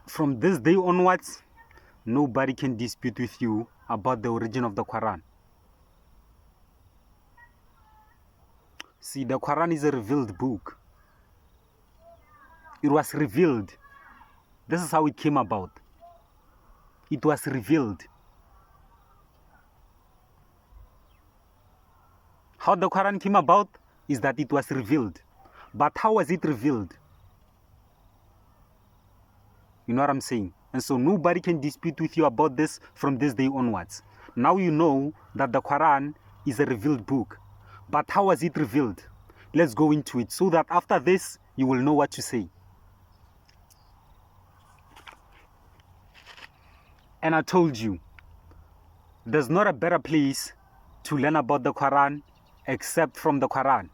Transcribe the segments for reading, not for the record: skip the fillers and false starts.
From this day onwards, nobody can dispute with you about the origin of the Quran. See, the Quran is a revealed book. It was revealed. This is how it came about. It was revealed. How the Quran came about is that it was revealed. But how was it revealed? You know what I'm saying? And so nobody can dispute with you about this from this day onwards. Now you know that the Quran is a revealed book. But how was it revealed? Let's go into it so that after this, you will know what to say. And I told you, there's not a better place to learn about the Quran except from the Quran.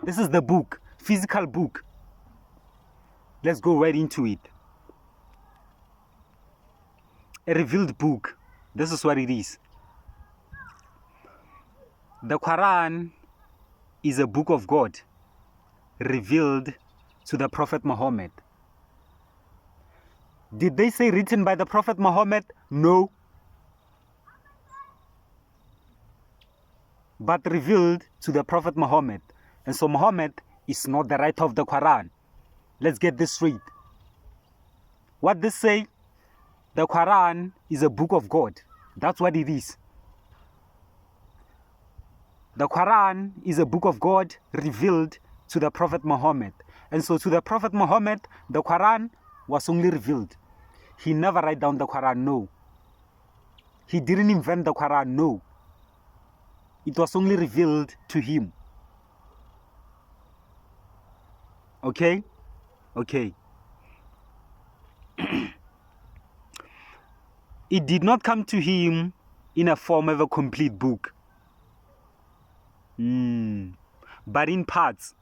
This is the book, physical book. Let's go right into it. A revealed book. This is what it is. The Quran is a book of God revealed to the Prophet Muhammad. Did they say written by the Prophet Muhammad? No. But revealed to the Prophet Muhammad. And so Muhammad is not the writer of the Quran. Let's get this straight. What they say, the Quran is a book of God. That's what it is. The Quran is a book of God revealed to the Prophet Muhammad. And so to the Prophet Muhammad, the Quran was only revealed. He never wrote down the Quran, no. He didn't invent the Quran, no. It was only revealed to him. Okay? Okay. It did not come to him in a form of a complete book, but in parts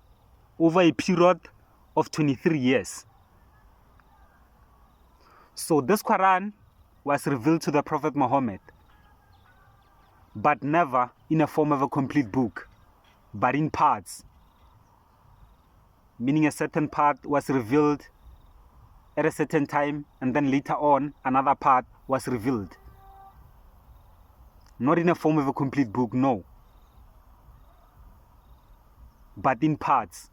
over a period of 23 years. So this Quran was revealed to the Prophet Muhammad, but never in a form of a complete book, but in parts. Meaning a certain part was revealed at a certain time, and then later on another part was revealed. Not in a form of a complete book, no. But in parts,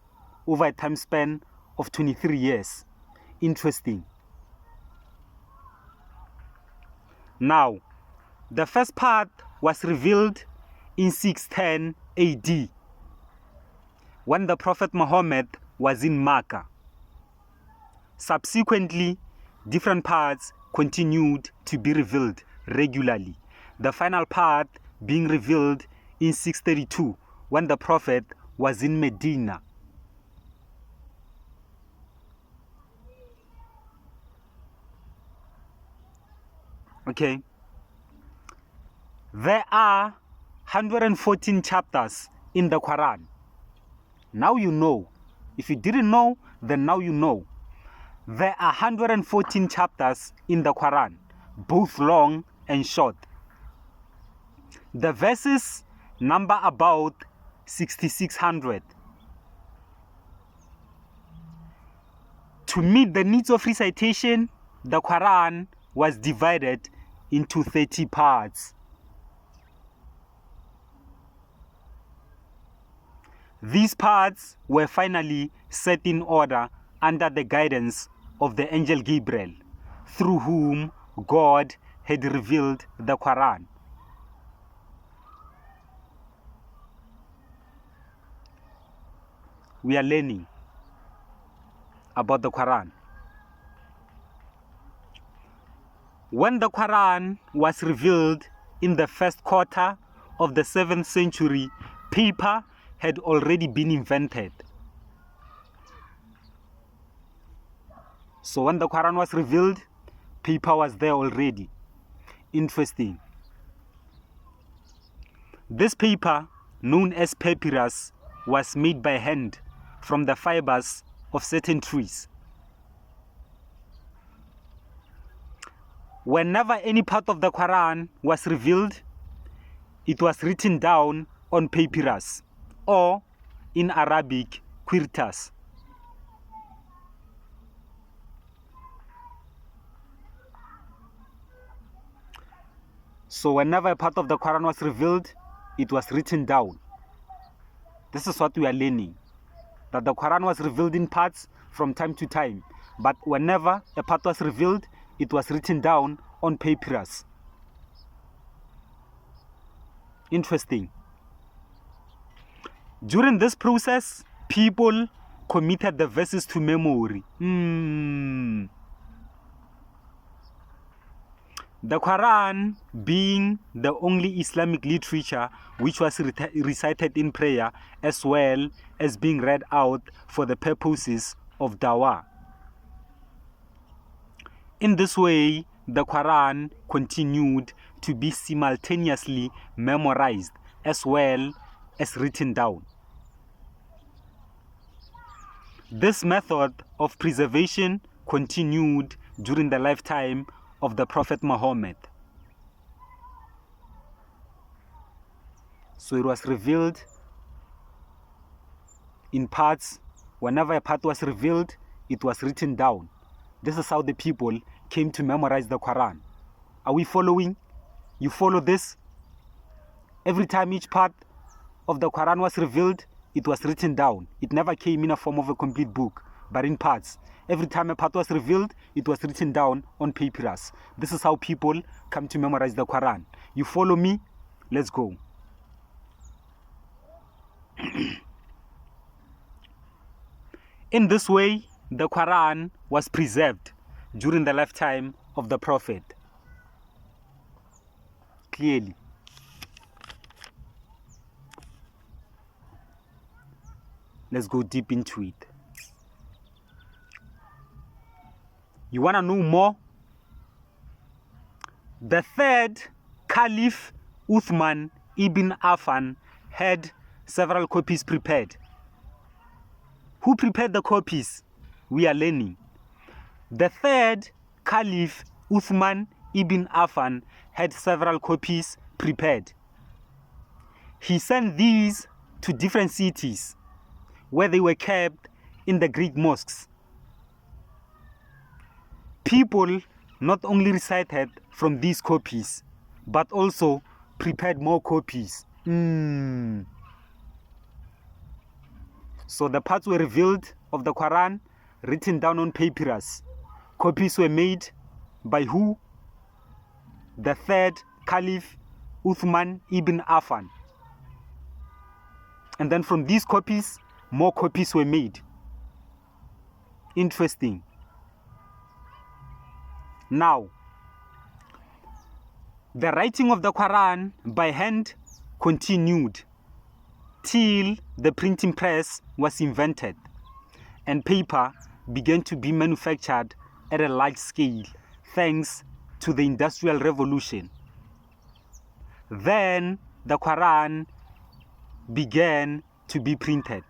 over a time span of 23 years. Interesting. Now, the first part was revealed in 610 AD, when the Prophet Muhammad was in Makkah. Subsequently, different parts continued to be revealed regularly. The final part being revealed in 632, when the Prophet was in Medina. Okay. There are 114 chapters in the Quran. Now you know. If you didn't know, then now you know. There are 114 chapters in the Quran, both long and short. The verses number about 6,600. To meet the needs of recitation, the Quran was divided into 30 parts. These parts were finally set in order under the guidance of the angel Gabriel, through whom God had revealed the Quran. We are learning about the Quran. When the Quran was revealed in the first quarter of the 7th century, paper had already been invented. So when the Quran was revealed, paper was there already. Interesting. This paper, known as papyrus, was made by hand from the fibers of certain trees. Whenever any part of the Quran was revealed, it was written down on papyrus, or in Arabic, qirtas. So whenever a part of the Quran was revealed, it was written down. This is what we are learning. That the Quran was revealed in parts from time to time. But whenever a part was revealed, it was written down on papyrus. Interesting. During this process, people committed the verses to memory. The Quran, being the only Islamic literature which was recited in prayer, as well as being read out for the purposes of dawah. In this way, the Quran continued to be simultaneously memorized as well as written down. This method of preservation continued during the lifetime of the Prophet Muhammad. So it was revealed in parts. Whenever a part was revealed, it was written down. This is how the people came to memorize the Quran. Are we following? You follow this? Every time each part of the Quran was revealed, it was written down. It never came in a form of a complete book, but in parts. Every time a part was revealed, it was written down on papyrus. This is how people come to memorize the Quran. You follow me? Let's go. In this way, the Quran was preserved during the lifetime of the Prophet. Clearly. Let's go deep into it. You want to know more? The third Caliph, Uthman ibn Affan, had several copies prepared. Who prepared the copies? We are learning. The third Caliph, Uthman ibn Affan, had several copies prepared. He sent these to different cities where they were kept in the Greek mosques. People not only recited from these copies, but also prepared more copies. So the parts were revealed of the Quran, written down on papyrus. Copies were made by who? The third Caliph, Uthman ibn Affan. And then from these copies, more copies were made. Interesting. Now, the writing of the Quran by hand continued till the printing press was invented and paper began to be manufactured at a large scale thanks to the Industrial Revolution. Then the Quran began to be printed.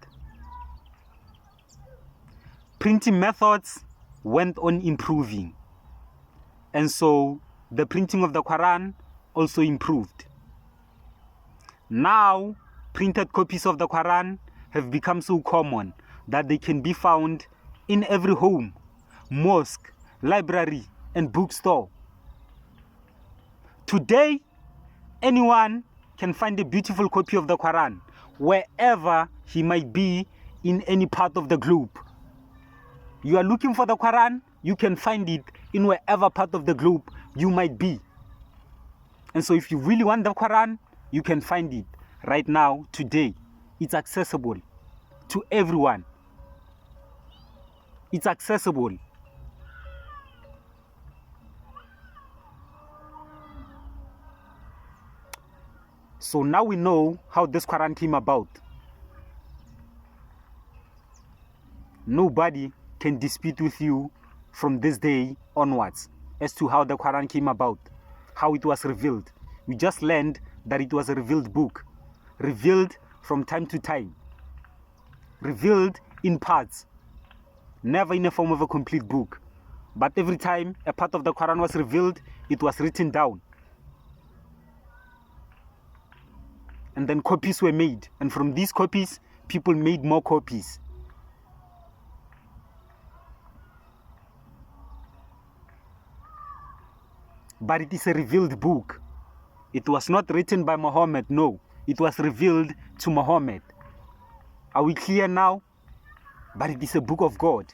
Printing methods went on improving, and so the printing of the Quran also improved. Now, printed copies of the Quran have become so common that they can be found in every home, mosque, library, and bookstore. Today, anyone can find a beautiful copy of the Quran wherever he might be in any part of the globe. You are looking for the Quran, you can find it in wherever part of the globe you might be. And so if you really want the Quran, you can find it right now, today. It's accessible to everyone. It's accessible. So now we know how this Quran came about. Nobody can dispute with you from this day onwards as to how the Quran came about, how it was revealed. We just learned that it was a revealed book, revealed from time to time, revealed in parts, never in the form of a complete book. But every time a part of the Quran was revealed, it was written down. And then copies were made. And from these copies, people made more copies. But it is a revealed book. It was not written by Muhammad, no. It was revealed to Muhammad. Are we clear now? But it is a book of God.